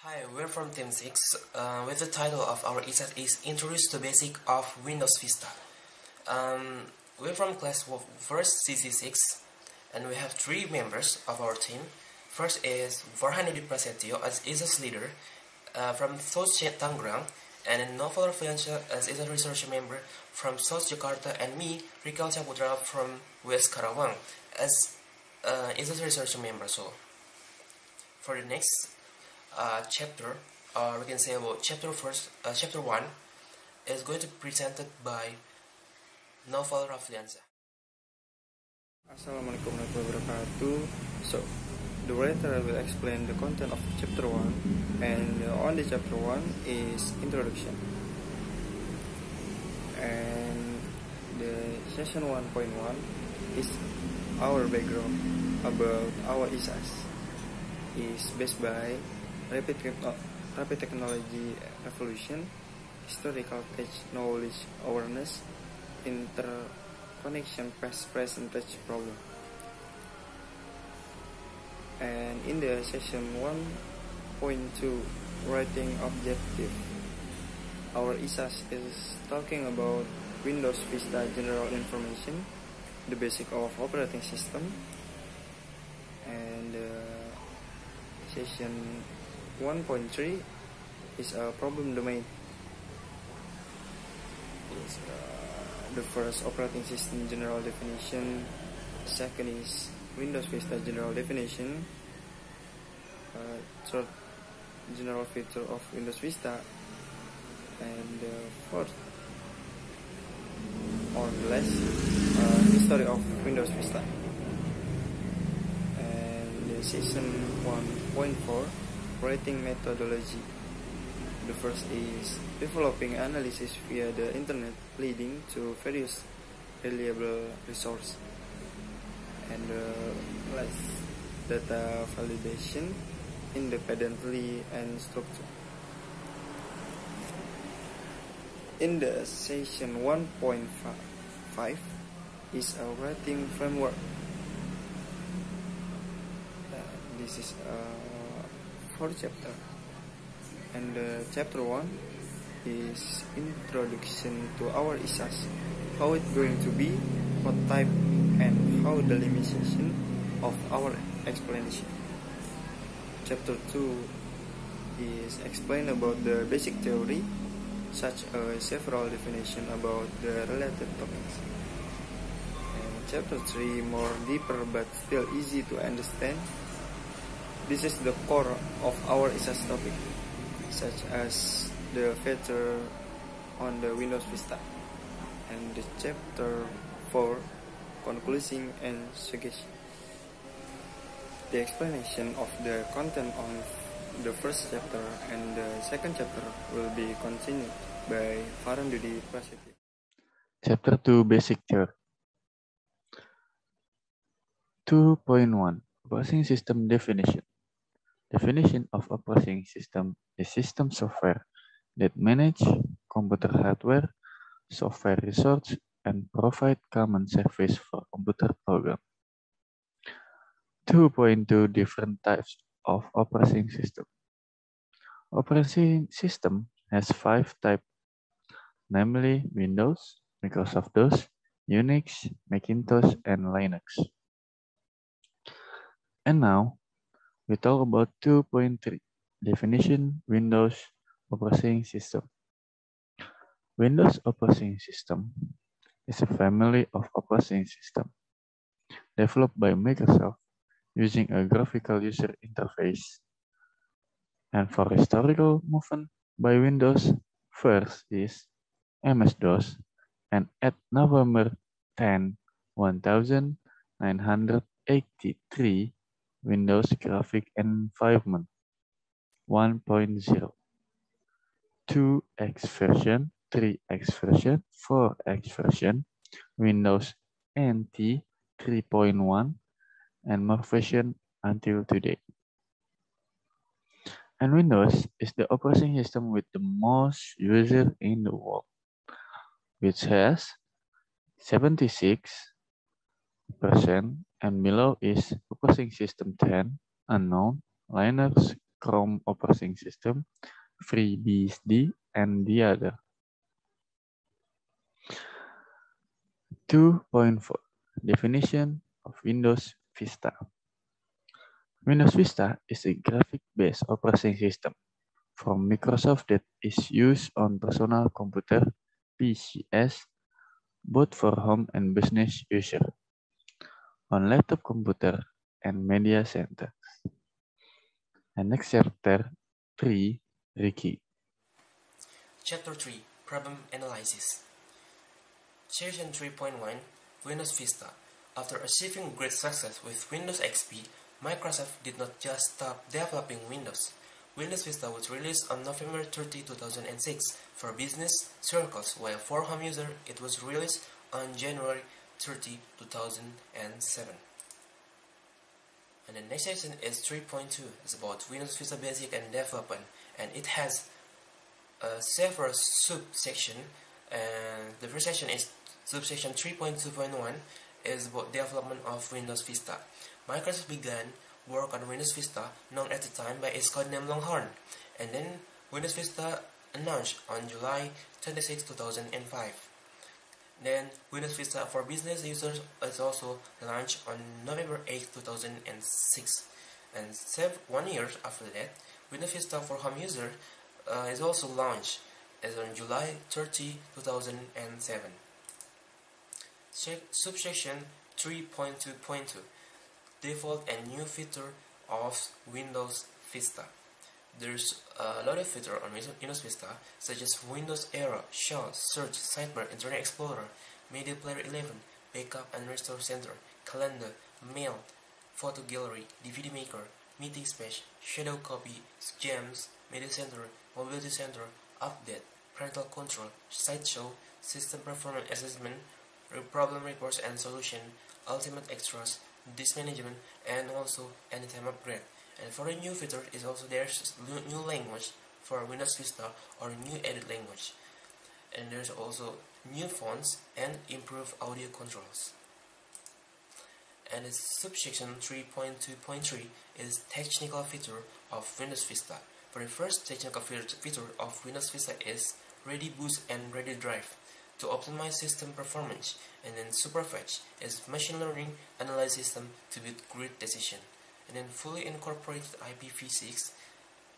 Hi, we're from Team 6, with the title of our ISAS is Introduce to Basic of Windows Vista. We're from class first CC6, and we have 3 members of our team. First is Farhanudi Prasetyo as ISAS leader from South Tangerang, and Novel Arfiansyah as ISAS research member from South Jakarta, and me, Rikal Saputra from West Karawang as ISAS research member. So, for the next chapter, or we can say about chapter 1 is going to be presented by Novel Arfiansyah. Assalamualaikum warahmatullahi wabarakatuh. So, the writer will explain the content of chapter 1, and on the chapter 1 is introduction. And the session 1.1 is our background about our ISAS. Is based by rapid technology evolution, historical touch knowledge awareness, interconnection past present touch problem. And in the session 1.2 writing objective, our ISAS is talking about Windows Vista general information, the basic of operating system, and session 1.3 is a problem domain. Is the first operating system general definition, second is Windows Vista general definition, third general feature of Windows Vista, and fourth or less history of Windows Vista. And the season 1.4 writing methodology. The first is developing analysis via the internet leading to various reliable resources. And last, data validation independently and structured. In the session 1.5 is a writing framework. This is a 4th chapter, and chapter 1 is introduction to our ISAS, how it's going to be, what type, and how the limitation of our explanation. Chapter 2 is explain about the basic theory, such as several definition about the related topics. And chapter 3 more deeper but still easy to understand. This is the core of our ISAS topic, such as the feature on the Windows Vista. And the chapter 4, conclusion and suggestion. The explanation of the content of the first chapter and the second chapter will be continued by Farhanudi Prasetyo. Chapter 2 Basic Theory. 2.1 Operating System Definition. Definition of operating system is system software that manage computer hardware, software resource, and provide common service for computer program. 2.2 Different types of operating system. Operating system has 5 types, namely Windows, Microsoft DOS, Unix, Macintosh, and Linux. And now, we talk about 2.3 Definition Windows Operating System. Windows Operating System is a family of operating systems developed by Microsoft using a graphical user interface. And for historical movement by Windows, first is MS-DOS, and at November 10, 1983, Windows Graphic Environment 1.0, 2X version, 3X version, 4X version, Windows NT 3.1, and more version until today. And Windows is the operating system with the most users in the world, which has 76%, and below is operating system 10, unknown, Linux, Chrome operating system, FreeBSD, and the other. 2.4 Definition of Windows Vista. Windows Vista is a graphic-based operating system from Microsoft that is used on personal computer (PCs), both for home and business users, on laptop computer and media center. And next chapter 3, Ricky. Chapter 3, Problem Analysis. Section 3.1, Windows Vista. After achieving great success with Windows XP, Microsoft did not just stop developing Windows. Windows Vista was released on November 30, 2006 for business circles, while for home users it was released on January 30, 2007. And the next section is 3.2. It's about Windows Vista Basic and Development, and it has several subsections. The first section is subsection 3.2.1 is about development of Windows Vista. Microsoft began work on Windows Vista, known at the time by its codename Longhorn, and then Windows Vista announced on July 26, 2005. Then Windows Vista for business users is also launched on November 8, 2006. And 1 year after that, Windows Vista for home users is also launched as on July 30, 2007. Subsection 3.2.2 Default and new feature of Windows Vista. There's a lot of features on Windows Vista, such as Windows Era, Shell, Search, Sidebar, Internet Explorer, Media Player 11, Backup and Restore Center, Calendar, Mail, Photo Gallery, DVD Maker, Meeting Space, Shadow Copy, Gems, Media Center, Mobility Center, Update, Parental Control, Slideshow, System Performance Assessment, Problem Reports and Solution, Ultimate Extras, Disk Management, and also Anytime Upgrade. And for a new feature is also there's new language for Windows Vista or new edit language. And there's also new fonts and improved audio controls. And the subsection 3.2.3 is technical feature of Windows Vista. For the first technical feature of Windows Vista is Ready Boost and Ready Drive to optimize system performance, and then Superfetch is machine learning analyze system to build great decision, and then fully incorporated IPv6,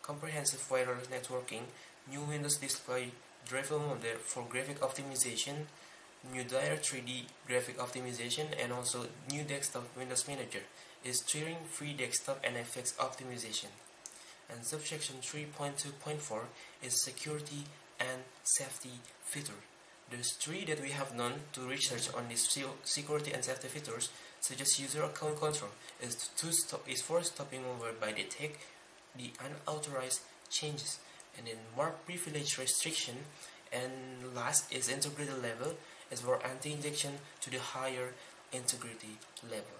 comprehensive wireless networking, new Windows display driver model for graphic optimization, new Dire 3D graphic optimization, and also new desktop Windows Manager is steering free desktop and effects optimization. And subsection 3.2.4 is security and safety feature. There's three that we have done to research on these security and safety features, such as user account control is for stopping over by detect the unauthorized changes, and then more privilege restriction, and last is integrity level is for anti-injection to the higher integrity level.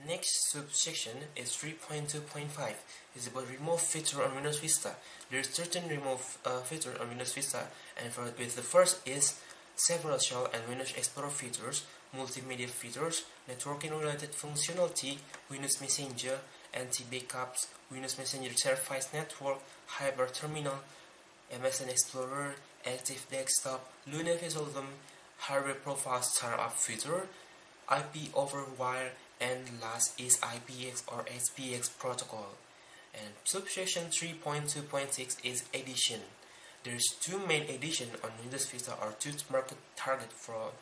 Next subsection is 3.2.5 is about remove feature on Windows Vista. There is certain remove feature on Windows Vista, and with the first is several shell and Windows Explorer features, multimedia features, networking related functionality, Windows Messenger, anti-backups, Windows Messenger Service Network, Hyper Terminal, MSN Explorer, Active Desktop, Luna Visual Zoom, Hardware Profile Startup feature, IP over wire, and last is IPX or SPX protocol. And subsection 3.2.6 is edition. There's two main edition on Windows Vista or two market target for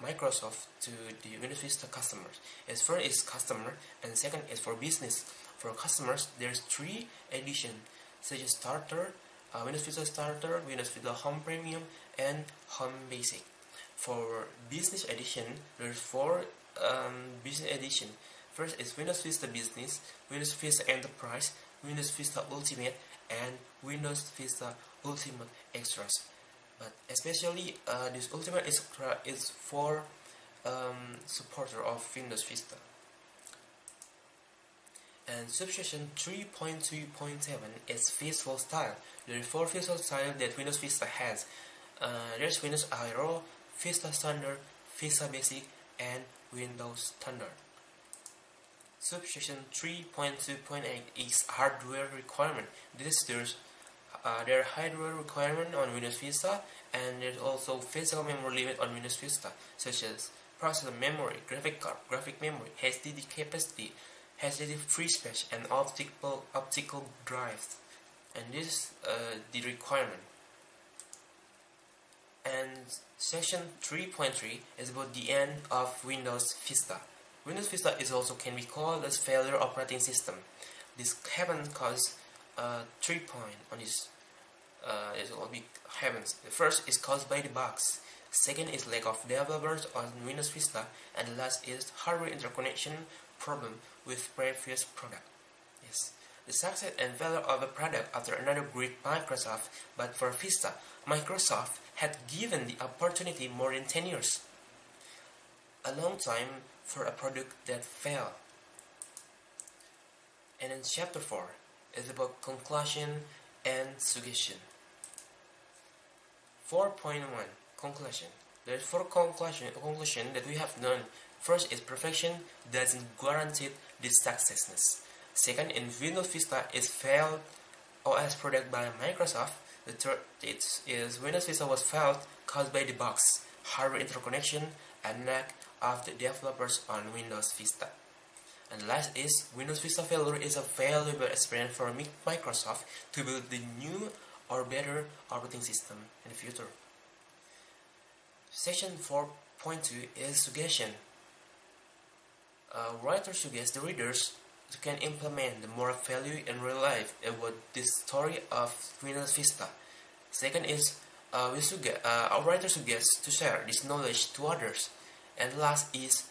Microsoft to the Windows Vista customers. As first is customer and second is for business. For customers, there's three edition such as Starter, Windows Vista Starter, Windows Vista Home Premium, and Home Basic. For business edition, there's four business edition. First is Windows Vista Business, Windows Vista Enterprise, Windows Vista Ultimate, and Windows Vista Ultimate Extras. But especially this Ultimate Extra is for supporter of Windows Vista. And subsection 3.2.7 is visual style. There are four visual styles that Windows Vista has. There's Windows Aero, Vista Standard, Vista Basic, and Windows Standard. Subsection 3.2.8 is hardware requirement. This is there are hardware requirement on Windows Vista, and there's also physical memory limit on Windows Vista, such as processor memory, graphic card, graphic memory, HDD capacity, HDD free space, and optical drives. And this is the requirement. And section 3.3 is about the end of Windows Vista. Windows Vista is also can be called as failure operating system. This happens because 3 points on this. It will be happens. The first is caused by the bugs. Second is lack of developers on Windows Vista, and the last is hardware interconnection problem with previous product. Yes, the success and failure of a product after another great Microsoft, but for Vista, Microsoft had given the opportunity more than 10 years. A long time for a product that failed. And in chapter 4 is about conclusion and suggestion. 4.1 Conclusion. There are 4 conclusion that we have known. First is perfection doesn't guarantee the successness. Second, in Windows Vista is failed OS product by Microsoft. The third is Windows Vista was failed caused by the bugs, hardware interconnection, and lack of the developers on Windows Vista. And last is Windows Vista failure is a valuable experience for Microsoft to build the new or better operating system in the future. Section 4.2 is suggestion. Writer suggests the readers can implement the moral value in real life about this story of Windows Vista. Second is our writer suggests to share this knowledge to others. And last is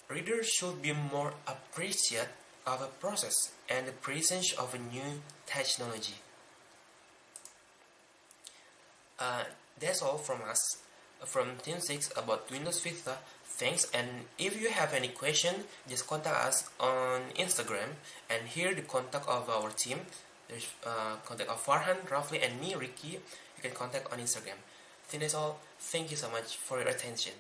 readers should be more appreciative of a process and the presence of a new technology. That's all from us, from Team 6 about Windows Vista. Thanks, and if you have any question, just contact us on Instagram, and here the contact of our team. There's contact of Farhan, Rafli, and me, Ricky. You can contact on Instagram. I think that's all. Thank you so much for your attention.